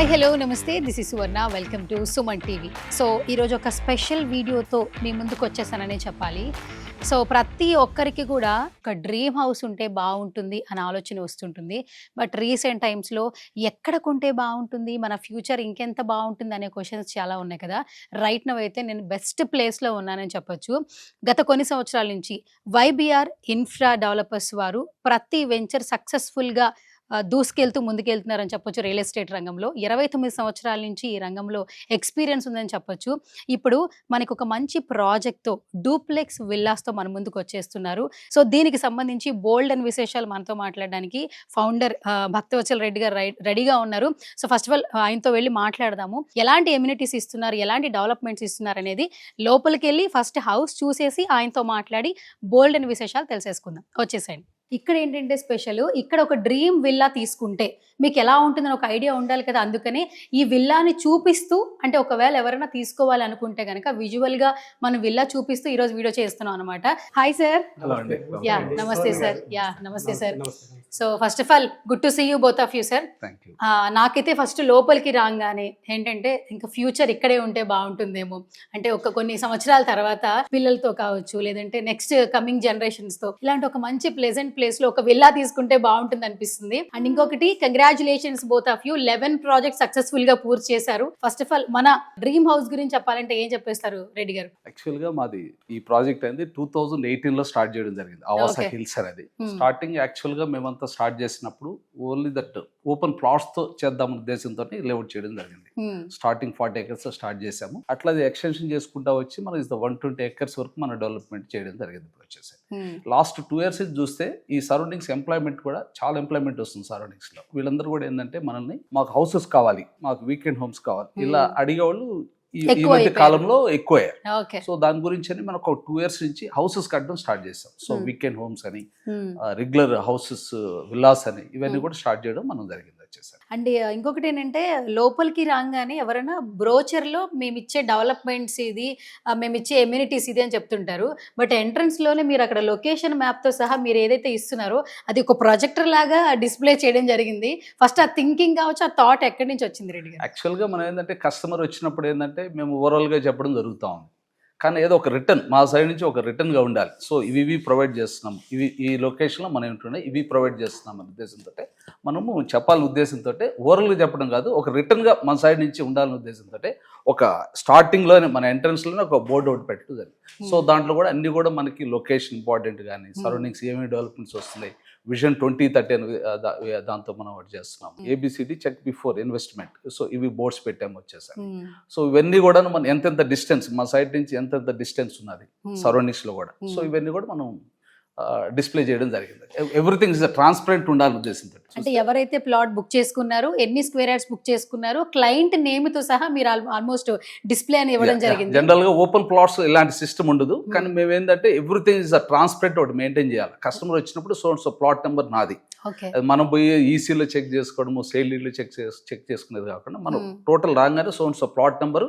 Hi hello నమస్తే this is Suvarna welcome to Suman TV. So ఈరోజు ఒక స్పెషల్ వీడియోతో మీ ముందుకు వచ్చేసాననే చెప్పాలి. సో ప్రతి ఒక్కరికి కూడా ఒక డ్రీమ్ హౌస్ ఉంటే బాగుంటుంది అని ఆలోచన వస్తుంటుంది. బట్ రీసెంట్ టైమ్స్లో ఎక్కడ కొంటే బాగుంటుంది, మన ఫ్యూచర్ ఇంకెంత బాగుంటుంది అనే క్వశ్చన్స్ చాలా ఉన్నాయి కదా. రైట్ నవ్ అయితే నేను బెస్ట్ ప్లేస్లో ఉన్నానని చెప్పొచ్చు. గత కొన్ని సంవత్సరాల నుంచి వైబిఆర్ ఇన్ఫ్రా డెవలపర్స్ వారు ప్రతి వెంచర్ సక్సెస్ఫుల్గా దూసుకెళ్తూ ముందుకెళ్తున్నారని చెప్పొచ్చు. రియల్ ఎస్టేట్ రంగంలో 29 సంవత్సరాల నుంచి ఈ రంగంలో ఎక్స్పీరియన్స్ ఉందని చెప్పొచ్చు. ఇప్పుడు మనకు ఒక మంచి ప్రాజెక్ట్తో డూప్లెక్స్ విల్లాస్తో మన ముందుకు వచ్చేస్తున్నారు. సో దీనికి సంబంధించి బోల్డ్ అండ్ విశేషాలు మనతో మాట్లాడడానికి ఫౌండర్ భక్తవత్సల్ రెడ్డి గారు రెడీగా ఉన్నారు. సో ఫస్ట్ ఆఫ్ ఆల్ ఆయనతో వెళ్ళి మాట్లాడదాము. ఎలాంటి ఎమ్యూనిటీస్ ఇస్తున్నారు, ఎలాంటి డెవలప్మెంట్స్ ఇస్తున్నారు అనేది లోపలికి వెళ్ళి ఫస్ట్ హౌస్ చూసేసి ఆయనతో మాట్లాడి బోల్డ్ అండ్ విశేషాలు తెలిసేసుకుందాం. వచ్చేసేయండి. ఇక్కడ ఏంటంటే స్పెషల్, ఇక్కడ ఒక డ్రీమ్ విల్లా తీసుకుంటే మీకు ఎలా ఉంటుందని ఒక ఐడియా ఉండాలి కదా. అందుకని ఈ విల్లాని చూపిస్తూ, అంటే ఒకవేళ ఎవరైనా తీసుకోవాలి అనుకుంటే కనుక విజువల్గా మనం విల్లా చూపిస్తూ ఈరోజు వీడియో చేస్తున్నాం అనమాట. Hi sir. యా నమస్తే సార్. యా నమస్తే sir. So first of all good to see you both of you sir. నాకైతే ఫస్ట్ లోపలికి రాగానే ఏంటంటే ఇంకా ఫ్యూచర్ ఇక్కడే ఉంటే బాగుంటుందేమో, అంటే కొన్ని సంవత్సరాల తర్వాత పిల్లలతో కావచ్చు, లేదంటే నెక్స్ట్ కమింగ్ జనరేషన్స్తో ఇలాంటి ఒక మంచి ప్లెజెంట్ ప్లేస్లో ఒక విల్లా తీసుకుంటే బాగుంటుంది అనిపిస్తుంది. అండ్ ఇంకొకటి congratulations both of you, 11 project successful గా పూర్తి చేశారు. ఫస్ట్ ఆఫ్ ఆల్ మన డ్రీమ్ హౌస్ గురించి చెప్పాలంటే ఏం చెప్పేస్తారు రెడ్డి గారు? యాక్చువల్ గా మాది ఈ ప్రాజెక్ట్ అనేది 2018 లో స్టార్ట్ చేయడం జరిగింది. ఆవాస హిల్స్ అనేది స్టార్టింగ్ యాక్చువల్ గా మేమంతా స్టార్ట్ చేసినప్పుడు ఓన్లీ దట్ ఓపెన్ ప్లాట్స్ తో చేద్దాం ఉద్దేశంతో లేఅవుట్ చేయడం జరిగింది. స్టార్టింగ్ 40 acres స్టార్ట్ చేసాము. అట్లా అది ఎక్స్టెన్షన్ చేసుకుంటా వచ్చి మనం 120 acres వరకు మనం డెవలప్మెంట్ చేయడం జరిగింది. ఇప్పుడు వచ్చేసి లాస్ట్ 2 years చూస్తే ఈ సరౌండింగ్స్ ఎంప్లాయ్మెంట్ కూడా చాలా ఎంప్లాయ్మెంట్ వస్తుంది సరౌండింగ్స్ లో. వీళ్ళందరూ కూడా ఏంటంటే మనల్ని మాకు హౌసెస్ కావాలి, మాకు వీకెండ్ హోమ్స్ కావాలి ఇలా అడిగేవాళ్ళు ఈ మధ్య కాలంలో ఎక్కువయ్యారు. సో దాని గురించి మనం ఒక 2 years నుంచి హౌసెస్ కట్టడం స్టార్ట్ చేసాం. సో వీకెండ్ హోమ్స్ అని, రెగ్యులర్ హౌసెస్, విల్లాస్ అని ఇవన్నీ కూడా స్టార్ట్ చేయడం మనం జరిగింది. అండ్ ఇంకొకటి ఏంటంటే లోపలికి రాగానే ఎవరైనా బ్రోచర్లో మేము ఇచ్చే డెవలప్మెంట్స్ ఇది, మేము ఇచ్చే ఎమ్యూనిటీస్ ఇది అని చెప్తుంటారు. బట్ ఎంట్రన్స్లోనే మీరు అక్కడ లొకేషన్ మ్యాప్తో సహా మీరు ఏదైతే ఇస్తున్నారో అది ఒక ప్రొజెక్టర్ లాగా డిస్ప్లే చేయడం జరిగింది. ఫస్ట్ ఆ థింకింగ్ కావచ్చు, ఆ థాట్ ఎక్కడి నుంచి వచ్చింది రెడ్డి గారు? యాక్చువల్గా మనం ఏంటంటే కస్టమర్ వచ్చినప్పుడు ఏంటంటే మేము ఓవరాల్గా చెప్పడం జరుగుతూ ఉంది, కానీ ఏదో ఒక రిటర్న్ మా సైడ్ నుంచి ఒక రిటర్న్గా ఉండాలి. సో ఇవి ప్రొవైడ్ చేస్తున్నాం, ఈ లొకేషన్లో మనం ఏంటంటే ఇవి ప్రొవైడ్ చేస్తున్నాం అనే ఉద్దేశంతో మనము చెప్పాలనే ఉద్దేశంతో ఓవరాల్గా చెప్పడం కాదు, ఒక రిటర్న్గా మన సైడ్ నుంచి ఉండాలనే ఉద్దేశంతో ఒక స్టార్టింగ్లోనే మన ఎంట్రన్స్లోనే ఒక బోర్డు ఒకటి పెట్టడం జరిగింది. సో దాంట్లో కూడా అన్ని కూడా మనకి లొకేషన్ ఇంపార్టెంట్, కానీ సరౌండింగ్స్ ఏమేమి డెవలప్మెంట్స్ వస్తున్నాయి, విజన్ 2030 అని దాంతో మనం ఒకటి చేస్తున్నాం. ABCD check before investment. So ఇవి బోర్డ్స్ పెట్టాము వచ్చేసారి. సో ఇవన్నీ కూడా మనం ఎంతెంత డిస్టెన్స్ మా సైడ్ నుంచి ఎంతెంత డిస్టెన్స్ ఉన్నది సరౌండింగ్స్ లో కూడా, సో ఇవన్నీ కూడా మనం డిస్ప్లే చేయడం జరిగింది. ఎవ్రీథింగ్ ఇస్ ట్రాన్స్పరెంట్ ఉండాలని ఉద్దేశంతో. అంటే ఎవరైతే ప్లాట్ బుక్ చేసుకున్నారో, ఎన్ని స్క్వేర్ యార్డ్స్ బుక్ చేసుకున్నారో, క్లయింట్ నేమ్ తో సహా మీరు ఆల్మోస్ట్ డిస్ప్లే అని ఇవ్వడం జరిగింది. జనరల్ గా ఓపెన్ ప్లాట్స్ ఇలాంటి సిస్టమ్ ఉండదు, కానీ మేము ఏంటంటే ఎవ్రీథింగ్ ఇస్ ట్రాన్స్పరెంట్ ఒకటి మెయింటైన్ చేయాలి. కస్టమర్ వచ్చినప్పుడు సో ప్లాట్ నెంబర్ నాది, మనం పోయి ఈసీలో చెక్ చేసుకోవడము, సేల్ డీడ్లో చెక్ చేసుకునేది కాకుండా మనం టోటల్ రాగానే సో ప్లాట్ నెంబర్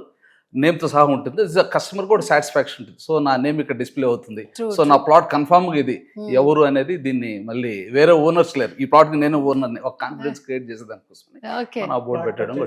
నేమ్తో సహా ఉంటుంది. కస్టమర్ కూడా సాటిస్ఫాక్షన్ ఉంటుంది. సో నా నేమ్ ఇక్కడ డిస్ప్లే అవుతుంది, సో నా ప్లాట్ కన్ఫామ్గా ఇది ఎవరు అనేది, దీన్ని మళ్ళీ వేరే ఓనర్స్ లేరు, ఈ ప్లాట్కి నేను ఓనర్ని ఒక కాన్ఫిడెన్స్ క్రియేట్ చేసేదానికోసం ఆ బోర్డు పెట్టడం.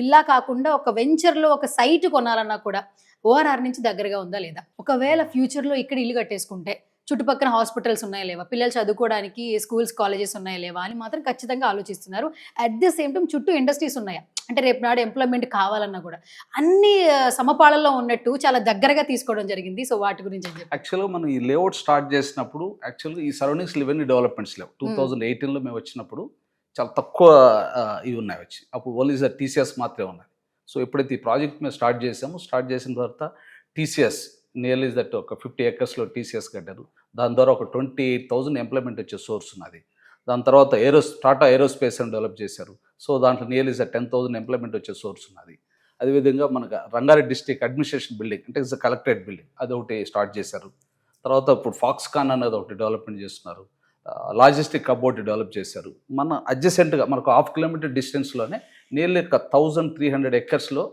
విల్లా కాకుండా ఒక వెంచర్లో ఒక సైట్ కొనాలన్నా కూడా ఓఆర్ఆర్ నుంచి దగ్గరగా ఉందా లేదా, ఒకవేళ ఫ్యూచర్లో ఇక్కడ ఇల్లు కట్టేసుకుంటే చుట్టుపక్కల హాస్పిటల్స్ ఉన్నాయా లేవా, పిల్లలు చదువుకోవడానికి స్కూల్స్ కాలేజెస్ ఉన్నాయా లేవా అని మాత్రం ఖచ్చితంగా ఆలోచిస్తున్నారు. అట్ ది సేమ్ టైం చుట్టూ ఇండస్ట్రీస్ ఉన్నాయా, అంటే రేపు నాడు ఎంప్లాయ్మెంట్ కావాలన్నా కూడా అన్ని సమపాళల్లో ఉన్నట్టు చాలా దగ్గరగా తీసుకోవడం జరిగింది. సో వాటి గురించి యాక్చువల్గా మనం ఈ లేఅవుట్ స్టార్ట్ చేసినప్పుడు యాక్చువల్గా ఈ సరౌండింగ్స్ ఇవన్నీ డెవలప్మెంట్స్ లేవు. 2018లో మేము వచ్చినప్పుడు చాలా తక్కువ ఇవి ఉన్నాయి వచ్చి, అప్పుడు ఓన్లీ టీసీఎస్ మాత్రమే ఉన్నాయి. సో ఎప్పుడైతే ఈ ప్రాజెక్ట్ మేము స్టార్ట్ చేసిన తర్వాత టీసీఎస్ నియర్లీ దట్ ఒక 50 acresలో టీసీఎస్ కట్టారు. దాని ద్వారా ఒక 28,000 ఎంప్లాయ్మెంట్ వచ్చే సోర్స్ ఉన్నది. దాని తర్వాత టాటా ఏరోస్పేస్ అని డెవలప్ చేశారు. సో దాంట్లో నియర్లీ 10,000 ఎంప్లాయ్మెంట్ వచ్చే సోర్స్ ఉన్నది. అదేవిధంగా మనకు రంగారెడ్డి డిస్ట్రిక్ట్ అడ్మినిస్ట్రేషన్ బిల్డింగ్, అంటే ఇట్స్ కలెక్టరేట్ బిల్డింగ్, అది ఒకటి స్టార్ట్ చేశారు. తర్వాత ఇప్పుడు ఫాక్స్కాన్ అనేది ఒకటి డెవలప్మెంట్ చేస్తున్నారు. లాజిస్టిక్ హబ్ ఒకటి డెవలప్ చేశారు. మన అడ్జసెంట్గా మనకు 1/2 kilometer డిస్టెన్స్లోనే నియర్లీ 1,300 acresలో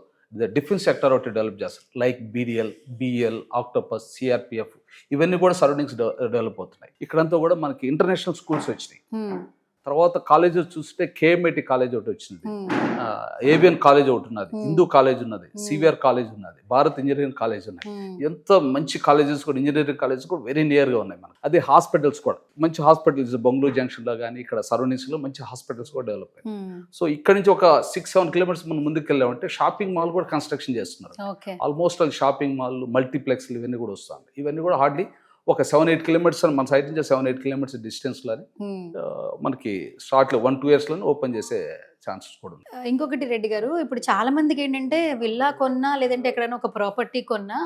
డిఫెన్స్ సెక్టర్ ఒకటి డెవలప్ చేస్తారు. Like BDL, BL, octopus, CRPF ఇవన్నీ కూడా సరౌండింగ్స్ డెవలప్ అవుతున్నాయి. ఇక్కడంతా కూడా మనకి ఇంటర్నేషనల్ స్కూల్స్ వచ్చినాయి. తర్వాత కాలేజెస్ చూస్తే కేఎంఐటి కాలేజ్ ఒకటి వచ్చింది, ఏబిఎన్ కాలేజ్ ఒకటి ఉన్నది, హిందూ కాలేజ్ ఉన్నది, సివిఆర్ కాలేజ్ ఉన్నది, భారత్ ఇంజనీరింగ్ కాలేజ్ ఉన్నాయి. ఎంత మంచి కాలేజెస్ కూడా, ఇంజనీరింగ్ కాలేజెస్ కూడా వెరీ నియర్గా ఉన్నాయి మనకి. అదే హాస్పిటల్స్ కూడా మంచి హాస్పిటల్స్ బెంగళూరు జంక్షన్లో కానీ ఇక్కడ సరౌండింగ్స్లో మంచి హాస్పిటల్స్ కూడా డెవలప్ అయ్యాయి. సో ఇక్కడ నుంచి ఒక 6-7 కిలోమీటర్స్ మనం ముందుకు వెళ్ళామంటే షాపింగ్ మాల్ కూడా కన్స్ట్రక్షన్ చేస్తున్నారు. ఆల్మోస్ట్ అది షాపింగ్ మాల్, మల్టీప్లెక్స్లు ఇవన్నీ కూడా వస్తాయి. ఇవన్నీ కూడా హార్డ్లీ ఒక 7-8 కిలోమీటర్స్ మన సైడ్ నుంచి 7-8 కిలోమీటర్స్ డిస్టెన్స్లోనే మనకి స్టార్ట్లో 1-2 ఇయర్స్లోనే ఓపెన్ చేసే ఛాన్సెస్ కూడా ఉంది. ఇంకొకటి రెడ్డి గారు, ఇప్పుడు చాలా మందికి ఏంటంటే విల్లా కొన్నా లేదంటే ఎక్కడైనా ఒక ప్రాపర్టీ కొన్నా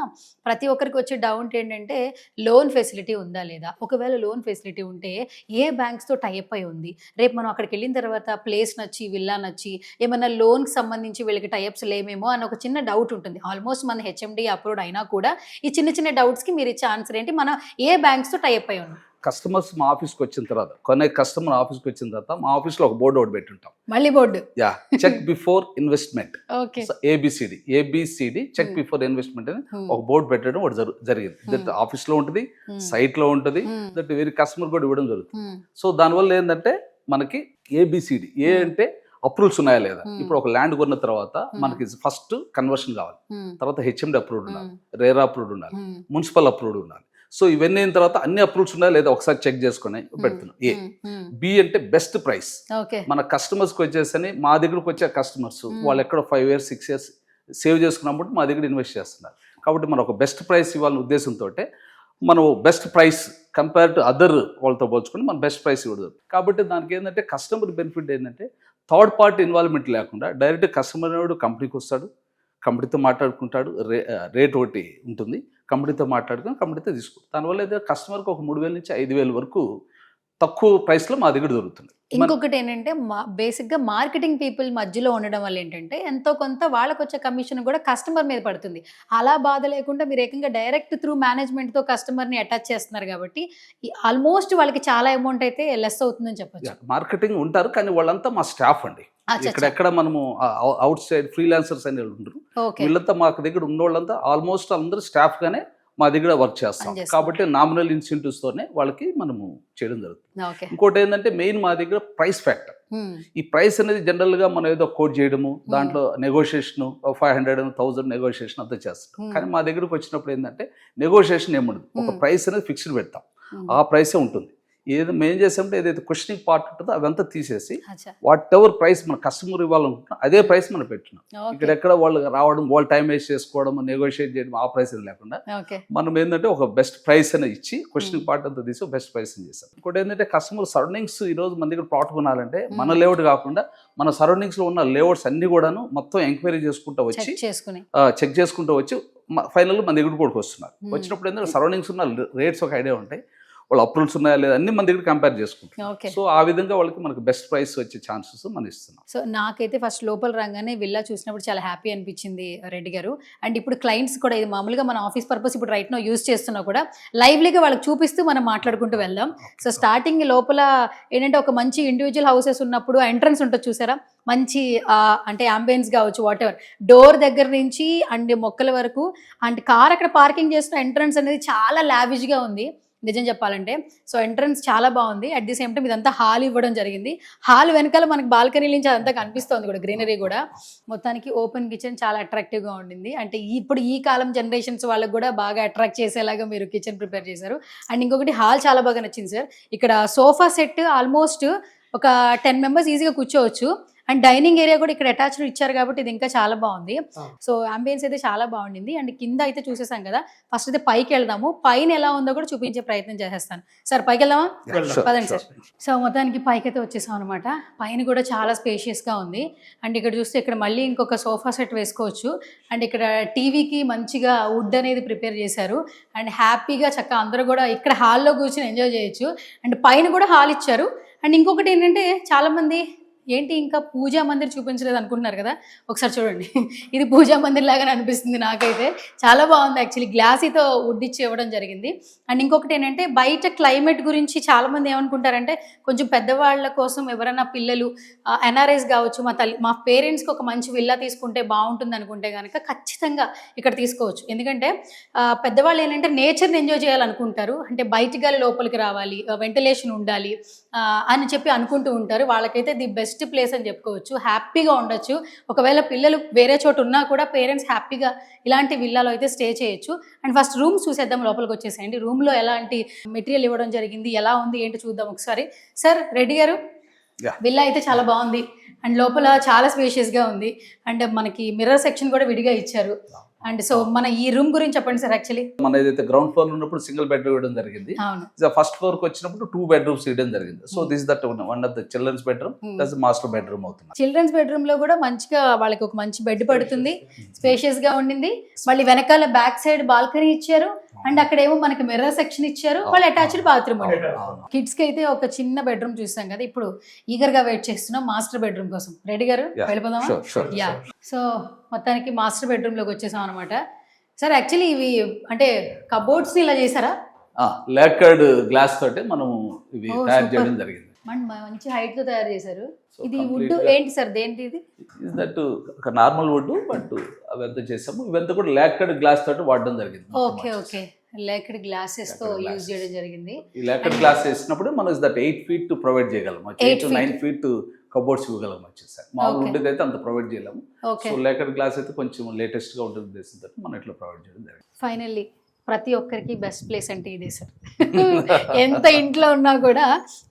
ప్రతి ఒక్కరికి వచ్చే డౌట్ ఏంటంటే లోన్ ఫెసిలిటీ ఉందా లేదా. ఒకవేళ లోన్ ఫెసిలిటీ ఉంటే ఏ బ్యాంక్స్తో టైప్ అయి ఉంది, రేపు మనం అక్కడికి వెళ్ళిన తర్వాత ప్లేస్ నచ్చి విల్లా నచ్చి ఏమైనా లోన్కి సంబంధించి వీళ్ళకి టైప్స్ లేమేమో అని ఒక చిన్న డౌట్ ఉంటుంది. ఆల్మోస్ట్ మన హెచ్ఎండి అప్రూవ్డ్ అయినా కూడా ఈ చిన్న చిన్న డౌట్స్కి మీరు ఇచ్చే ఆన్సర్ ఏంటి, మనం ఏ బ్యాంక్స్తో టైప్ అయి ఉన్నాం? కస్టమర్స్ మా ఆఫీస్కి వచ్చిన తర్వాత, కొనే కస్టమర్ ఆఫీస్కి వచ్చిన తర్వాత మా ఆఫీస్లో ఒక బోర్డు ఒకటి పెట్టుంటాం. మళ్ళీ board, check before investment, okay, ABCD check before investment అని ఒక బోర్డు పెట్టడం ఒకటి జరిగింది. దట్ ఆఫీస్లో ఉంటుంది, సైట్లో ఉంటుంది, దట్ వేరే కస్టమర్ కూడా ఇవ్వడం జరుగుతుంది. సో దానివల్ల ఏంటంటే మనకి ఏబిసిడి, ఏ అంటే అప్రూవల్స్ ఉన్నాయా లేదా. ఇప్పుడు ఒక ల్యాండ్ కొన్న తర్వాత మనకి ఫస్ట్ కన్వర్షన్ కావాలి, తర్వాత హెచ్ఎండి అప్రూవ్డ్ ఉండాలి, రేరా అప్రూవ్డ్ ఉండాలి, మున్సిపల్ అప్రూవ్డ్ ఉండాలి. సో ఇవన్నీ అయిన తర్వాత అన్ని అప్రూవ్స్ ఉన్నాయా లేదా ఒకసారి చెక్ చేసుకుని పెడుతున్నాం. ఏ బి అంటే బెస్ట్ ప్రైస్. మన కస్టమర్స్కి వచ్చేసని మా దగ్గరకు వచ్చే కస్టమర్స్ వాళ్ళు ఎక్కడ 5 years 6 years సేవ్ చేసుకున్నప్పుడు మా దగ్గర ఇన్వెస్ట్ చేస్తున్నారు. కాబట్టి మనం ఒక బెస్ట్ ప్రైస్ ఇవ్వాలనే ఉద్దేశంతో మనం best price compare to other వాళ్ళతో పోల్చుకొని మనం బెస్ట్ ప్రైస్ ఇవ్వదు. కాబట్టి దానికి ఏంటంటే కస్టమర్ బెనిఫిట్ ఏంటంటే థర్డ్ పార్టీ ఇన్వాల్వ్మెంట్ లేకుండా డైరెక్ట్ కస్టమర్ అనేవాడు కంపెనీకి వస్తాడు, కంపెనీతో మాట్లాడుకుంటాడు, రేట్ ఒకటి ఉంటుంది, కంపెనీతో మాట్లాడుకుని కంపెనీతో తీసుకుంటాం. దానివల్ల అయితే కస్టమర్కి ఒక 3,000 నుంచి 5,000 వరకు తక్కువ ప్రైస్లో మా దగ్గర దొరుకుతుంది. ఇంకొకటి ఏంటంటే బేసిక్గా మార్కెటింగ్ పీపుల్ మధ్యలో ఉండడం వల్ల ఏంటంటే ఎంతో కొంత వాళ్ళకు వచ్చే కమిషన్ కూడా కస్టమర్ మీద పడుతుంది. అలా బాధ లేకుండా మీరు ఏకంగా డైరెక్ట్ త్రూ మేనేజ్మెంట్తో కస్టమర్ని అటాచ్ చేస్తున్నారు కాబట్టి ఆల్మోస్ట్ వాళ్ళకి చాలా అమౌంట్ అయితే లెస్ అవుతుందని చెప్పొచ్చు. మార్కెటింగ్ ఉంటారు కానీ వాళ్ళంతా మా స్టాఫ్ అండి. ఇక్కడెక్కడ మనము అవుట్ సైడ్ ఫ్రీలాన్సర్స్ అని ఉంటారు, వీళ్ళంతా మా దగ్గర ఉన్న వాళ్ళంతా ఆల్మోస్ట్ అందరూ స్టాఫ్ గానే మా దగ్గర వర్క్ చేస్తాం. కాబట్టి నామినల్ ఇన్సెంటివ్స్ తోనే వాళ్ళకి మనము చేయడం జరుగుతుంది. ఇంకోటి ఏంటంటే మెయిన్ మా దగ్గర ప్రైస్ ఫ్యాక్టర్. ఈ ప్రైస్ అనేది జనరల్ గా మనం ఏదో కోట్ చేయడము, దాంట్లో నెగోషియేషన్ 500 1000 నెగోషియేషన్ అంతా చేస్తాం. కానీ మా దగ్గరకు వచ్చినప్పుడు ఏంటంటే నెగోషియేషన్ ఏముండదు, ఒక ప్రైస్ అనేది ఫిక్స్డ్ పెడతాం, ఆ ప్రైసే ఉంటుంది. ఏదో మేము చేసామంటే ఏదైతే క్వశ్చనింగ్ పార్ట్ ఉంటుందో అవంతా తీసేసి వాట్ ఎవర్ ప్రైస్ మన కస్టమర్ ఇవ్వాలనుకుంటున్నాం అదే ప్రైస్ మనం పెట్టినాం. ఇక్కడెక్కడ వాళ్ళు రావడం, వాళ్ళు టైం వేస్ట్ చేసుకోవడం, నెగోషియేట్ చేయడం ఆ ప్రైస్ లేకుండా మనం ఏంటంటే ఒక బెస్ట్ ప్రైస్ అనేది ఇచ్చి క్వశ్చనింగ్ పార్ట్ అంతా తీసి బెస్ట్ ప్రైస్ అని చేస్తాం. ఇంకోటి ఏంటంటే కస్టమర్ సరౌండింగ్స్ ఈ రోజు మన దగ్గర ప్లాట్ కొనాలంటే మన లేఅవుట్ కాకుండా మన సరౌండింగ్స్ లో ఉన్న లేఅవుట్స్ అన్ని కూడాను మొత్తం ఎంక్వైరీ చేసుకుంటూ వచ్చి చెక్ చేసుకుంటూ వచ్చి ఫైనల్ మన దగ్గర కూడా వస్తున్నారు. వచ్చినప్పుడు ఏంటంటే సరౌండింగ్స్ ఉన్న రేట్స్ ఒక ఐడియా ఉంటాయి, వాళ్ళు అప్రూవల్స్ ఉన్నాయా లేదా అన్ని మన దగ్గర కంపేర్ చేసుకుంటాం. సో ఆ విధంగా వాళ్ళకి మనకు బెస్ట్ ప్రైస్ వచ్చే ఛాన్సెస్ మనం ఇస్తున్నాం. సో నాకైతే ఫస్ట్ లోపల రాగానే విల్లా చూసినప్పుడు చాలా హ్యాపీ అనిపించింది రెడ్డి గారు. అండ్ ఇప్పుడు క్లయింట్స్ కూడా ఇది మామూలుగా మన ఆఫీస్ పర్పస్ ఇప్పుడు రైట్ నో యూజ్ చేస్తున్నా కూడా లైవ్లీగా వాళ్ళకి చూపిస్తూ మనం మాట్లాడుకుంటూ వెళ్దాం. సో స్టార్టింగ్ లోపల ఏంటంటే ఒక మంచి ఇండివిజువల్ హౌసెస్ ఉన్నప్పుడు ఎంట్రన్స్ ఉంటుంది చూసారా, మంచి అంటే అంబియన్స్ కావచ్చు, వాట్ ఎవర్ డోర్ దగ్గర నుంచి అండ్ మొక్కల వరకు అండ్ కార్ అక్కడ పార్కింగ్ చేస్తున్న ఎంట్రన్స్ అనేది చాలా లావిష్గా ఉంది నిజం చెప్పాలంటే. సో ఎంట్రన్స్ చాలా బాగుంది. అట్ ది సేమ్ టైం ఇదంతా హాల్ ఇవ్వడం జరిగింది. హాల్ వెనకాల మనకి బాల్కనీ నుంచి అదంతా కనిపిస్తుంది కూడా, గ్రీనరీ కూడా. మొత్తానికి ఓపెన్ కిచెన్ చాలా అట్రాక్టివ్గా ఉండింది. అంటే ఇప్పుడు ఈ కాలం జనరేషన్స్ వాళ్ళకి కూడా బాగా అట్రాక్ట్ చేసేలాగా మీరు కిచెన్ ప్రిపేర్ చేశారు. అండ్ ఇంకొకటి హాల్ చాలా బాగా నచ్చింది సార్. ఇక్కడ సోఫా సెట్ ఆల్మోస్ట్ ఒక 10 members ఈజీగా కూర్చోవచ్చు. అండ్ డైనింగ్ ఏరియా కూడా ఇక్కడ అటాచ్డ్ ఇచ్చారు కాబట్టి ఇది ఇంకా చాలా బాగుంది. సో అంబియన్స్ అయితే చాలా బాగుండింది. అండ్ కింద అయితే చూసేసాం కదా, ఫస్ట్ అయితే పైకి వెళ్దాము, పైన ఎలా ఉందో కూడా చూపించే ప్రయత్నం చేసేస్తాను. సార్ పైకి వెళ్దామా? పదండి సార్. సో మొత్తానికి పైకి అయితే వచ్చేసాం అనమాట. పైన కూడా చాలా స్పేషియస్గా ఉంది. అండ్ ఇక్కడ చూస్తే ఇక్కడ మళ్ళీ ఇంకొక సోఫా సెట్ వేసుకోవచ్చు. అండ్ ఇక్కడ టీవీకి మంచిగా వుడ్ అనేది ప్రిపేర్ చేశారు. అండ్ హ్యాపీగా చక్కగా అందరూ కూడా ఇక్కడ హాల్లో కూర్చొని ఎంజాయ్ చేయొచ్చు. అండ్ పైన కూడా హాల్ ఇచ్చారు. అండ్ ఇంకొకటి ఏంటంటే చాలామంది ఏంటి ఇంకా పూజా మందిర్ చూపించలేదు అనుకుంటున్నారు కదా, ఒకసారి చూడండి. ఇది పూజా మందిర్ లాగానే అనిపిస్తుంది నాకైతే. చాలా బాగుంది యాక్చువల్లీ, గ్లాసీతో వుడ్ ఇచ్చి ఇవ్వడం జరిగింది. అండ్ ఇంకొకటి ఏంటంటే బయట క్లైమేట్ గురించి చాలామంది ఏమనుకుంటారంటే కొంచెం పెద్దవాళ్ళ కోసం ఎవరైనా పిల్లలు ఎన్ఆర్ఐస్ కావచ్చు, మా పేరెంట్స్కి ఒక మంచి విల్లా తీసుకుంటే బాగుంటుంది అనుకుంటే కనుక ఖచ్చితంగా ఇక్కడ తీసుకోవచ్చు. ఎందుకంటే పెద్దవాళ్ళు ఏంటంటే నేచర్ని ఎంజాయ్ చేయాలనుకుంటారు. అంటే బయట గాలి లోపలికి రావాలి, వెంటిలేషన్ ఉండాలి, అని చెప్పి అనుకుంటూ ఉంటారు. వాళ్ళకైతే ది బెస్ట్ ప్లేస్ అని చెప్పుకోవచ్చు. హ్యాపీగా ఉండొచ్చు. ఒకవేళ పిల్లలు వేరే చోట ఉన్నా కూడా పేరెంట్స్ హ్యాపీగా ఇలాంటి విల్లాలో అయితే స్టే చేయొచ్చు. అండ్ ఫస్ట్ రూమ్స్ చూసేద్దాం, లోపలికి వచ్చేసేయండి. రూమ్లో ఎలాంటి మెటీరియల్ ఇవ్వడం జరిగింది, ఎలా ఉంది ఏంటో చూద్దాం ఒకసారి. సార్ రెడ్డి గారు, Yeah. విల్లా అయితే చాలా బాగుంది అండ్ లోపల చాలా స్పేషియస్గా ఉంది అండ్ మనకి మిర్రర్ సెక్షన్ కూడా విడిగా ఇచ్చారు. అండ్ సో మన ఈ రూమ్ గురించి చెప్పండి సార్. యాక్చువల్లీ మన ఏదైతే గ్రౌండ్ ఫ్లోర్ ఉన్నప్పుడు సింగిల్ బెడ్రూమ్ ఇవ్వడం జరిగింది. అవును, ఫస్ట్ ఫ్లోర్ కి వచ్చినప్పుడు 2 bedrooms ఇవ్వడం జరిగింది. So this that one of the children's bedroom plus master bedroom అవుతుంది. చిల్డ్రన్స్ బెడ్రూమ్ లో కూడా మంచిగా వాళ్ళకి ఒక మంచి బెడ్ పడుతుంది, స్పేషియస్ గా ఉండింది. మళ్ళీ వెనకాల బ్యాక్ సైడ్ బాల్కనీ ఇచ్చారు అండ్ అక్కడేమో మనకి మిర్రర్ సెక్షన్ ఇచ్చారు. వాళ్ళు అటాచ్డ్ బాత్రూమ్. కిడ్స్ కి అయితే ఒక చిన్న బెడ్రూమ్ చూసాం కదా, ఇప్పుడు ఈగర్ గా వెయిట్ చేస్తున్నాం మాస్టర్ బెడ్రూమ్ కోసం. రెడ్డి గారు వెళ్ళిపోదామా? యా. సో మొత్తానికి మాస్టర్ బెడ్రూమ్ లోకి వచ్చేసాం అనమాట. సార్ యాక్చువల్లీ ఇవి అంటే కబోర్డ్స్ ఇలా చేశారా? లాకర్డ్ గ్లాస్ తోటి మనం ఇవి Oh, తయారు super. చేయడం జరిగింది. మంచి హైట్ తో తయారు చేశారు. So ఇది complete వుడ్ గా- ఏంటి సార్, దేంటి ఇది? ఇస్ దట్ ఒక నార్మల్ వుడ్, బట్ అవంతా చేసాము. ఇవంతా కూడా లాకర్డ్ గ్లాస్ తోటి వాడడం జరిగింది. ఓకే ఓకే, లేకడ్ గ్లాసెస్ తో Lacquered యూజ్ glass. చేయడం జరిగింది. ఈ లాకర్డ్ గ్లాస్ వేసినప్పుడు మనం ఇస్ దట్ 8 feet ప్రొవైడ్ చేయగలం. 8 to 9 feet కబోర్డ్స్ ఇవ్వగలం వచ్చేసారి. మామూలు Okay. వుడ్ అయితే అంత ప్రొవైడ్ చేయలేము. ఓకే, సో లాకర్డ్ గ్లాస్ అయితే కొంచెం లేటెస్ట్ గా ఉంటుంది ఉద్దేశంతో మనం ఇట్లా ప్రొవైడ్ చేయడం జరిగింది. ఫైనల్లీ ప్రతి ఒక్కరికి బెస్ట్ ప్లేస్ అంటే ఇదే సార్. ఎంత ఇంట్లో ఉన్నా కూడా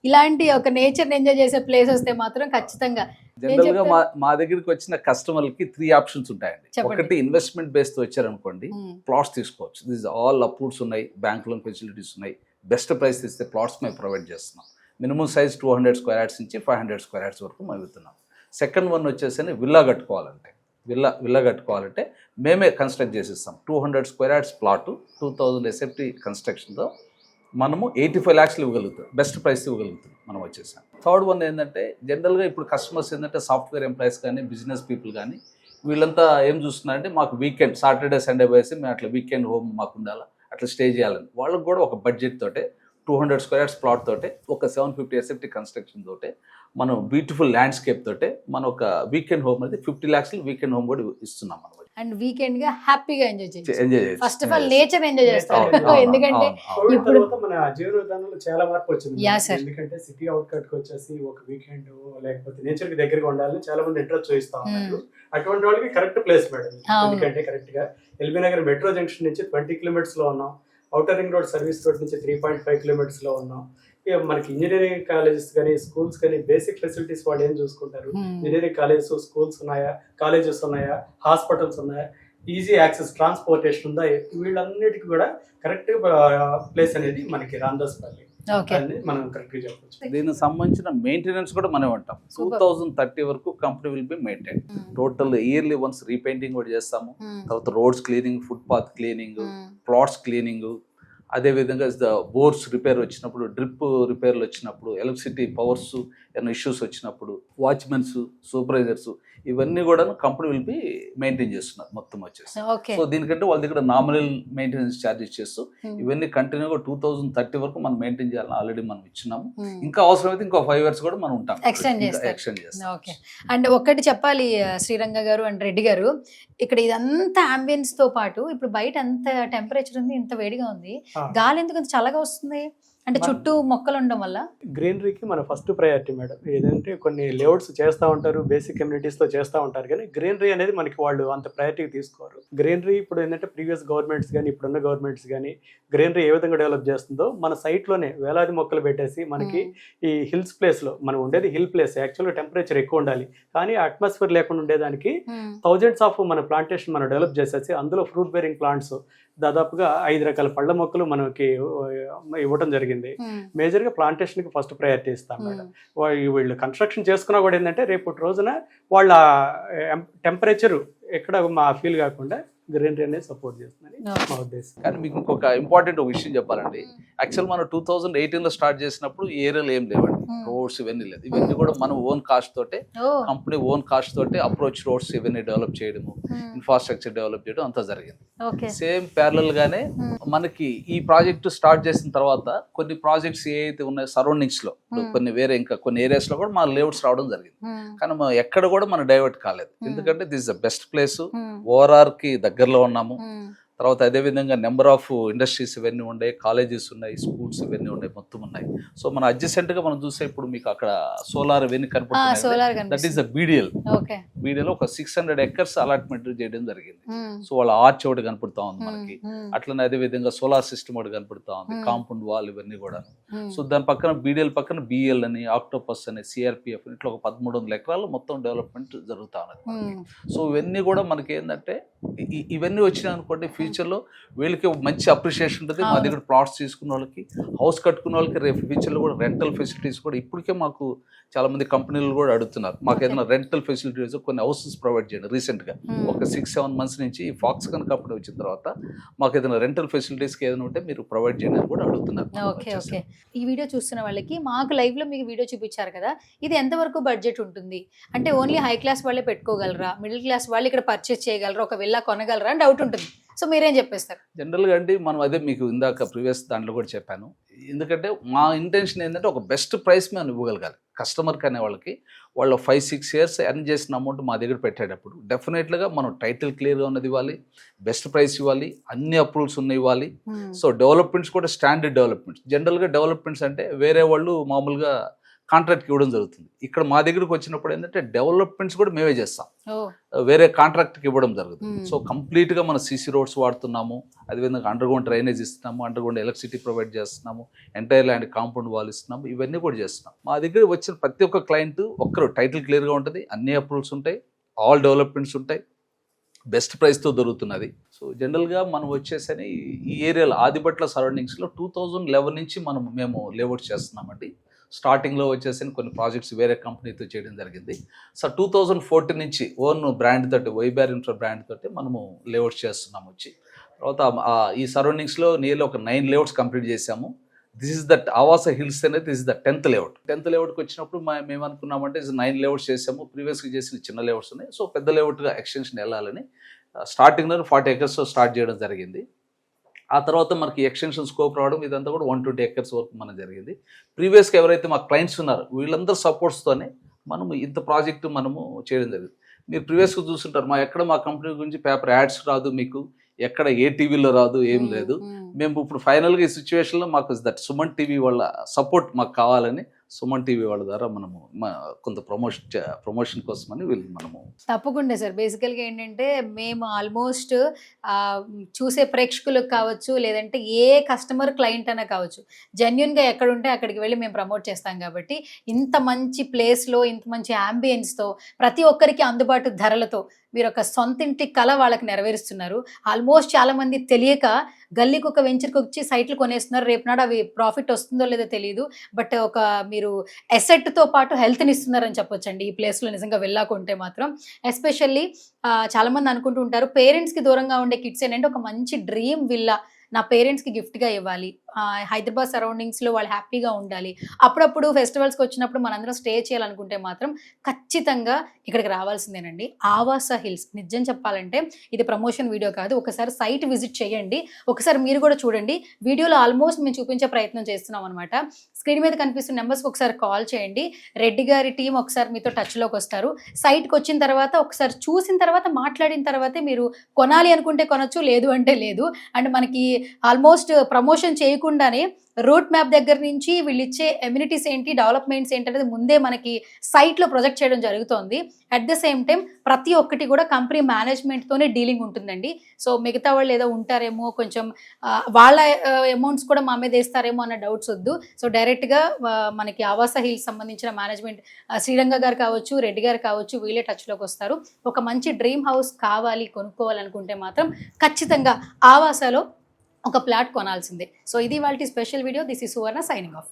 ఇలాంటి ఒక నేచర్ ఎంజాయ్ చేసే ప్లేస్ వస్తే మాత్రం ఖచ్చితంగా. జనరల్ గా మా దగ్గరికి వచ్చిన కస్టమర్లకి 3 options ఉంటాయండి. చెప్పండి. ఒకటి ఇన్వెస్ట్మెంట్ బేస్ తో వచ్చారనుకోండి, ప్లాట్స్ తీసుకోవచ్చు. దిస్ ఆల్ అప్రూవ్స్ ఉన్నాయి, బ్యాంక్ లోన్ ఫెసిలిటీస్ ఉన్నాయి. బెస్ట్ ప్రైస్ ఇస్తే ప్లాట్స్ మేము ప్రొవైడ్ చేస్తున్నాం. మినిమం సైజ్ 200 square yards నుంచి 500 square yards వరకు మేము ఇస్తున్నాం. సెకండ్ వన్ వచ్చేసి విల్లా కట్టుకోవాలంటే విల్లా కట్టుకోవాలంటే మేమే కన్స్ట్రక్ట్ చేసిస్తాం. 200 square yards ప్లాట్ 2000 SFT కన్స్ట్రక్షన్తో మనము 85 lakhs ఇవ్వగలుగుతాం. బెస్ట్ ప్రైస్ ఇవ్వగలుగుతాం మనం వచ్చేసాం. థర్డ్ వన్ ఏంటంటే జనరల్గా ఇప్పుడు కస్టమర్స్ ఏంటంటే సాఫ్ట్వేర్ ఎంప్లాయీస్ కానీ బిజినెస్ పీపుల్ కానీ వీళ్ళంతా ఏం చూస్తున్నారంటే మాకు వీకెండ్ సాటర్డే సండే పోయేసి మేము అట్లా వీకెండ్ హోమ్ మాకు ఉండాలా, అట్లా స్టే చేయాలని. వాళ్ళకి కూడా ఒక బడ్జెట్ తోటే 200 square yards ప్లాట్ తోటే ఒక 750 SFT కన్స్ట్రక్షన్ తోటే మనం బ్యూటిఫుల్ ల్యాండ్స్కేప్ తోటే మనం ఒక వీకెండ్ హోమ్ అనేది 50 lakhs వీకెండ్ హోమ్ కూడా ఇస్తున్నాం మనం. అండ్ వీకెండ్ గా హ్యాపీగా ఎంజాయ్ చేయొచ్చు. Enjoy first of all nature enjoy చేస్తారు. ఎందుకంటే కోవిడ్ ఇప్పుడు తర్వాత మన జీవన విధానంలో చాలా మార్పు వచ్చింది. Yeah, sir. ఎందుకంటే సిటీ అవుట్కట్ కి వచ్చేసి ఒక వీకెండ్ లేకపోతే నేచర్ కి దగ్గరగా ఉండాలని చాలా మంది ఇంట్రెస్ట్ చూపిస్తా ఉన్నారు. అటువంటి వాళ్ళకి కరెక్ట్ ప్లేస్ మేడం. అవును. ఎందుకంటే కరెక్ట్ గా ఎల్బీ నగర్ మెట్రో జంక్షన్ నుంచి 20 kilometers లో ఉన్నాం. Outer ring road service road నుంచి 3.5 kilometers లో ఉన్నాం. ఇక మనకి ఇంజనీరింగ్ కాలేజెస్ కానీ స్కూల్స్ కానీ బేసిక్ ఫెసిలిటీస్ వాళ్ళు ఏం చూసుకుంటారు? ఇంజనీరింగ్ కాలేజెస్ స్కూల్స్ ఉన్నాయా, కాలేజెస్ ఉన్నాయా, హాస్పిటల్స్ ఉన్నాయా, ఈజీ యాక్సెస్ ట్రాన్స్పోర్టేషన్ ఉందా, వీళ్ళన్నిటికీ కూడా కరెక్ట్ ప్లేస్ అనేది మనకి రాందాస్పల్లి ఓకే, అని మనం కరెక్ట్ గా చెప్పొచ్చు. దీనికి సంబంధించిన మెయింటెనెన్స్ కూడా మనం ఉంటాం. Super. 2030 వరకు company will be maintain. Total yearly once repainting కూడా చేస్తాము. తర్వాత roads cleaning, footpath cleaning, plots cleaning, అదేవిధంగా బోర్స్ రిపేర్ వచ్చినప్పుడు, డ్రిప్ రిపేర్లు వచ్చినప్పుడు, ఎలక్ట్రిసిటీ పవర్స్ ఏమైనా ఇష్యూస్ వచ్చినప్పుడు, వాచ్మెన్స్, సూపర్వైజర్స్, ఇవన్నీ కూడా కంపెనీ విల్ బి మెయింటైన్ చేస్తున్నారు మొత్తం వచ్చేసి. ఓకే. సో దీనికంటే వాళ్ళ దగ్గర నామినల్ మెయింటెనెన్స్ ఛార్జెస్ చేస్తూ ఇవన్నీ కంటిన్యూగా 2030 వరకు మనం మెయింటైన్ చేయాలని ఆల్రెడీ మనం ఇచ్చినాము. ఇంకా అవసరమైతే ఇంకో 5 years కూడా మనం ఉంటాం, Extend చేస్తారు. ఎక్స్టెండ్ చేస్తాం. ఓకే. అండ్ ఒక్కటి చెప్పాలి శ్రీరంగ గారు అండ్ రెడ్డి గారు, ఇక్కడ ఇదంతా అంబియన్స్ తో పాటు ఇప్పుడు బయట అంత టెంపరేచర్ ఉంది, ఇంత వేడిగా ఉంది, గాలి ఎందుకు అంత చల్లగా వస్తుంది? అంటే చుట్టూ మొక్కలు ఉండడం వల్ల? గ్రీనరీకి మన ఫస్ట్ ప్రయారిటీ మేడం. ఏదంటే కొన్ని లేఅవుట్స్ చేస్తూ ఉంటారు, బేసిక్ కమ్యూనిటీస్ లో చేస్తూ ఉంటారు, కానీ గ్రీనరీ అనేది మనకి వాళ్ళు అంత ప్రయారిటీ తీసుకోరు. గ్రీనరీ ఇప్పుడు ఏంటంటే ప్రీవియస్ గవర్నమెంట్స్ కానీ ఇప్పుడున్న గవర్నమెంట్స్ కానీ గ్రీనరీ ఏ విధంగా డెవలప్ చేస్తుందో మన సైట్లోనే వేలాది మొక్కలు పెట్టేసి మనకి ఈ హిల్స్ ప్లేస్లో, మనం ఉండేది హిల్ ప్లేస్, యాక్చువల్గా టెంపరేచర్ ఎక్కువ ఉండాలి కానీ అట్మాస్ఫియర్ లేకుండా ఉండేదానికి థౌజండ్స్ ఆఫ్ మన ప్లాంటేషన్ మనం డెవలప్ చేసేసి అందులో ఫ్రూట్ బేరింగ్ ప్లాంట్స్ దాదాపుగా 5 రకాల పళ్ళ మొక్కలు మనకి ఇవ్వడం జరిగింది. మేజర్గా ప్లాంటేషన్కి ఫస్ట్ ప్రయారిటీ ఇస్తాం మేడం. వీళ్ళు కన్స్ట్రక్షన్ చేసుకున్నా కూడా ఏంటంటే రేపు రోజున వాళ్ళ టెంపరేచర్ ఎక్కడ మా ఫీల్ కాకుండా గ్రీనరీ అనేది సపోర్ట్ చేస్తుందని మా ఉద్దేశం. కానీ మీకు ఇంకొక ఇంపార్టెంట్ విషయం చెప్పాలండి. యాక్చువల్ మనం 2018లో స్టార్ట్ చేసినప్పుడు ఈ ఏరియాలో ఏం లేవండి, రోడ్స్ ఇవన్నీ లేదు. ఇవన్నీ కూడా మనం ఓన్ కాస్ట్ తోటే, కంపెనీ ఓన్ కాస్ట్ తోటే అప్రోచ్ రోడ్స్ ఇవన్నీ డెవలప్ చేయడము, ఇన్ఫ్రాస్ట్రక్చర్ డెవలప్ చేయడం అంతా జరిగింది. సేమ్ ప్యారలల్ గానే మనకి ఈ ప్రాజెక్ట్ స్టార్ట్ చేసిన తర్వాత కొన్ని ప్రాజెక్ట్స్ ఏవైతే ఉన్నాయో సరౌండింగ్స్ లో, కొన్ని వేరే ఇంకా కొన్ని ఏరియాస్ లో కూడా మన లేఅవుట్స్ రావడం జరిగింది. కానీ మనం ఎక్కడ కూడా మనం డైవర్ట్ కాలేదు, ఎందుకంటే this the best place, ORR కి దగ్గరలో ఉన్నాము. తర్వాత అదేవిధంగా నెంబర్ ఆఫ్ ఇండస్ట్రీస్ ఇవన్నీ ఉన్నాయి, కాలేజెస్ ఉన్నాయి, స్కూల్స్ ఇవన్నీ ఉన్నాయి, మొత్తం ఉన్నాయి. సో మన అడ్జసెంట్గా మనం చూస్తే ఇప్పుడు మీకు అక్కడ సోలార్ ఇవన్నీ కనపడుతున్నాయి. Solar that is the BDL. Okay. BDL ఒక 600 acres అలాట్మెంట్ చేయడం జరిగింది. సో వాళ్ళ ఆర్చ్ ఒకటి కనపడుతూ ఉంది మనకి. అట్లనే అదే విధంగా సోలార్ సిస్టమ్ ఒకటి కనపడుతూ ఉంది, కాంపౌండ్ వాల్ ఇవన్నీ కూడా. సో దాని పక్కన BDL పక్కన BL అని, ఆక్టోపస్ అని, CRPF ఇట్లా ఒక 1300 ఎకరాలు మొత్తం డెవలప్మెంట్ జరుగుతూ ఉన్నది మనకి. సో ఇవన్నీ కూడా మనకి ఏంటంటే ఇవన్నీ వచ్చినాయి అనుకోండి, ఫ్యూచర్లో వీళ్ళకి మంచి అప్రిషియేషన్ ఉంటుంది. మా దగ్గర ప్లాట్స్ తీసుకున్న వాళ్ళకి, హౌస్ కట్టుకున్న వాళ్ళకి రేపు ఫ్యూచర్లో కూడా రెంటల్ ఫెసిలిటీస్ కూడా ఇప్పటికే మాకు చాలా మంది కంపెనీలు కూడా అడుగుతున్నారు, మాకు ఏదైనా రెంటల్ ఫెసిలిటీస్ కొన్ని హౌసెస్ ప్రొవైడ్ చేయండి. రీసెంట్గా ఒక 6-7 months నుంచి ఫాక్స్కాన్ కంపెనీ వచ్చిన తర్వాత మాకు ఏదైనా రెంటల్ ఫెసిలిటీస్కి ఏదైనా ఉంటే మీరు ప్రొవైడ్ చేయండి అని కూడా అడుగుతున్నారు. ఓకే. ఓకే. ఈ వీడియో చూస్తున్న వాళ్ళకి మాకు లైవ్లో మీకు వీడియో చూపించారు కదా, ఇది ఎంతవరకు బడ్జెట్ ఉంటుంది అంటే ఓన్లీ హై క్లాస్ వాళ్ళే పెట్టుకోగలరా, మిడిల్ క్లాస్ వాళ్ళు ఇక్కడ పర్చేస్ చేయగలరా, ఒక విల్లా కొనగలరా అని డౌట్ ఉంటుంది. సో మీరేం చెప్పేస్తారు? జనరల్గా అండి మనం అదే మీకు ఇందాక ప్రీవియస్ దాంట్లో కూడా చెప్పాను, ఎందుకంటే మా ఇంటెన్షన్ ఏంటంటే ఒక బెస్ట్ ప్రైస్ మేము ఇవ్వగలగాలి కస్టమర్కి అనే వాళ్ళకి. వాళ్ళు 5-6 years ఎర్న్ చేసిన అమౌంట్ మా దగ్గర పెట్టేటప్పుడు డెఫినెట్గా మనం టైటిల్ క్లియర్గా ఉన్నది ఇవ్వాలి, బెస్ట్ ప్రైస్ ఇవ్వాలి, అన్ని అప్రూవల్స్ ఉన్నాయి ఇవ్వాలి. సో డెవలప్మెంట్స్ కూడా స్టాండర్డ్ డెవలప్మెంట్స్. జనరల్గా డెవలప్మెంట్స్ అంటే వేరే వాళ్ళు మామూలుగా కాంట్రాక్ట్కి ఇవ్వడం జరుగుతుంది. ఇక్కడ మా దగ్గరకు వచ్చినప్పుడు ఏంటంటే డెవలప్మెంట్స్ కూడా మేమే చేస్తాం, వేరే కాంట్రాక్ట్కి ఇవ్వడం జరుగుతుంది. సో కంప్లీట్గా మన CC రోడ్స్ వాడుతున్నాము, అదేవిధంగా అండర్గ్రౌండ్ డ్రైనేజ్ ఇస్తున్నాము, అండర్గ్రౌండ్ ఎలక్ట్రిసిటీ ప్రొవైడ్ చేస్తున్నాము, ఎంటైర్ ల్యాండ్ కాంపౌండ్ వాల్ ఇస్తున్నాము, ఇవన్నీ కూడా చేస్తున్నాం. మా దగ్గర వచ్చిన ప్రతి ఒక్క క్లయింట్ ఒక్కరు టైటిల్ క్లియర్గా ఉంటుంది, అన్ని అప్రూవల్స్ ఉంటాయి, ఆల్ డెవలప్మెంట్స్ ఉంటాయి, బెస్ట్ ప్రైస్తో దొరుకుతున్నది. సో జనరల్గా మనం వచ్చేసరి ఈ ఏరియాలో ఆదిబట్ల సరౌండింగ్స్లో 2011 నుంచి మేము లేఅవుట్ చేస్తున్నామండి. స్టార్టింగ్లో వచ్చేసి కొన్ని ప్రాజెక్ట్స్ వేరే కంపెనీతో చేయడం జరిగింది. సో 2014 నుంచి ఓన్ బ్రాండ్ తోటి, వైబ్యార్ ఇన్ఫ్రా బ్రాండ్ తోటి మనము లేఅవుట్స్ చేస్తున్నాము. వచ్చి తర్వాత ఈ సరౌండింగ్స్లో నియర్లీ ఒక 9 లేఅవుట్స్ కంప్లీట్ చేశాము. This is that Avasa Hills అనేది this is the 10th layout. 10th లేఅవుట్కి వచ్చినప్పుడు మేము అనుకున్నామంటే 9 లేఅవుట్స్ చేసాము, ప్రీవియస్గా చేసిన చిన్న లేఅవుట్స్ ఉన్నాయి. సో పెద్ద లేఅవుట్గా ఎక్స్టెన్షన్ వెళ్ళాలని స్టార్టింగ్లో 40 acres స్టార్ట్ చేయడం జరిగింది. ఆ తర్వాత మనకి ఎక్స్టెన్షన్ స్కోప్ రావడం, ఇదంతా కూడా 120 acres వరకు మనం జరిగింది. ప్రీవియస్గా ఎవరైతే మా క్లయింట్స్ ఉన్నారో వీళ్ళందరూ సపోర్ట్స్తోనే మనము ఇంత ప్రాజెక్టు మనము చేయడం జరిగింది. మీరు ప్రీవియస్గా చూస్తుంటారు, మా కంపెనీ గురించి పేపర్ యాడ్స్ రాదు, మీకు ఎక్కడ ఏ టీవీలో రాదు, ఏం లేదు. మేము ఇప్పుడు ఫైనల్గా ఈ సిచ్యువేషన్లో మాకు దట్ సుమన్ టీవీ వాళ్ళ సపోర్ట్ మాకు కావాలని సుమన్ టీవీ వాళ్ళ ద్వారా మనము కొంత ప్రమోషన్ కోసమని మనము. తప్పకుండా సార్. బేసికల్గా ఏంటంటే మేము ఆల్మోస్ట్ చూసే ప్రేక్షకులకు కావచ్చు, లేదంటే ఏ కస్టమర్ క్లయింట్ అయినా కావచ్చు, జెన్యున్గా ఎక్కడ ఉంటే అక్కడికి వెళ్ళి మేము ప్రమోట్ చేస్తాం. కాబట్టి ఇంత మంచి ప్లేస్లో, ఇంత మంచి యాంబియన్స్తో, ప్రతి ఒక్కరికి అందుబాటు ధరలతో మీరు ఒక సొంత ఇంటి కళ వాళ్ళకి నెరవేరుస్తున్నారు. ఆల్మోస్ట్ చాలామంది తెలియక గల్లీకి ఒక వెంచర్కి వచ్చి సైట్లు కొనేస్తున్నారు. రేపు నాడు అవి ప్రాఫిట్ వస్తుందో లేదో తెలియదు, బట్ ఒక మీరు ఎసెట్తో పాటు హెల్త్ని ఇస్తున్నారని చెప్పొచ్చండి ఈ ప్లేస్లో నిజంగా వెళ్ళాకుంటే మాత్రం. ఎస్పెషల్లీ చాలామంది అనుకుంటూ ఉంటారు పేరెంట్స్కి దూరంగా ఉండే కిడ్స్ ఏంటంటే ఒక మంచి డ్రీమ్ విల్లా నా పేరెంట్స్కి గిఫ్ట్గా ఇవ్వాలి, హైదరాబాద్ సరౌండింగ్స్లో వాళ్ళు హ్యాపీగా ఉండాలి, అప్పుడప్పుడు ఫెస్టివల్స్కి వచ్చినప్పుడు మనందరం స్టే చేయాలనుకుంటే మాత్రం ఖచ్చితంగా ఇక్కడికి రావాల్సిందేనండి. ఆవాస హిల్స్. నిజం చెప్పాలంటే ఇది ప్రమోషన్ వీడియో కాదు, ఒకసారి సైట్ విజిట్ చేయండి, ఒకసారి మీరు కూడా చూడండి. వీడియోలో ఆల్మోస్ట్ మేము చూపించే ప్రయత్నం చేస్తున్నాం అనమాట. స్క్రీన్ మీద కనిపిస్తున్న నెంబర్స్కి ఒకసారి కాల్ చేయండి. రెడ్డి గారి టీం ఒకసారి మీతో టచ్లోకి వస్తారు. సైట్కి వచ్చిన తర్వాత ఒకసారి చూసిన తర్వాత మాట్లాడిన తర్వాతే మీరు కొనాలి అనుకుంటే కొనొచ్చు, లేదు అంటే లేదు. అండ్ మనకి ఆల్మోస్ట్ ప్రమోషన్ చేయకుండానే రూట్ మ్యాప్ దగ్గర నుంచి వీళ్ళు ఇచ్చే ఎమ్యూనిటీస్ ఏంటి, డెవలప్మెంట్స్ ఏంటి అనేది ముందే మనకి సైట్లో ప్రొజెక్ట్ చేయడం జరుగుతోంది. అట్ ద సేమ్ టైం ప్రతి ఒక్కటి కూడా కంపెనీ మేనేజ్మెంట్తోనే డీలింగ్ ఉంటుందండి. సో మిగతా వాళ్ళు ఏదో ఉంటారేమో, కొంచెం వాళ్ళ అమౌంట్స్ కూడా మా మీద వేస్తారేమో అన్న డౌట్స్ వద్దు. సో డైరెక్ట్గా మనకి ఆవాస హిల్స్ సంబంధించిన మేనేజ్మెంట్ శ్రీరంగ గారు కావచ్చు, రెడ్డి గారు కావచ్చు, వీళ్ళే టచ్లోకి వస్తారు. ఒక మంచి డ్రీమ్ హౌస్ కావాలి, కొనుక్కోవాలనుకుంటే మాత్రం ఖచ్చితంగా ఆవాసలో ఒక ప్లాట్ కొనాల్సిందే. సో ఇది వాళ్ళ special video. This is Suvarna signing off.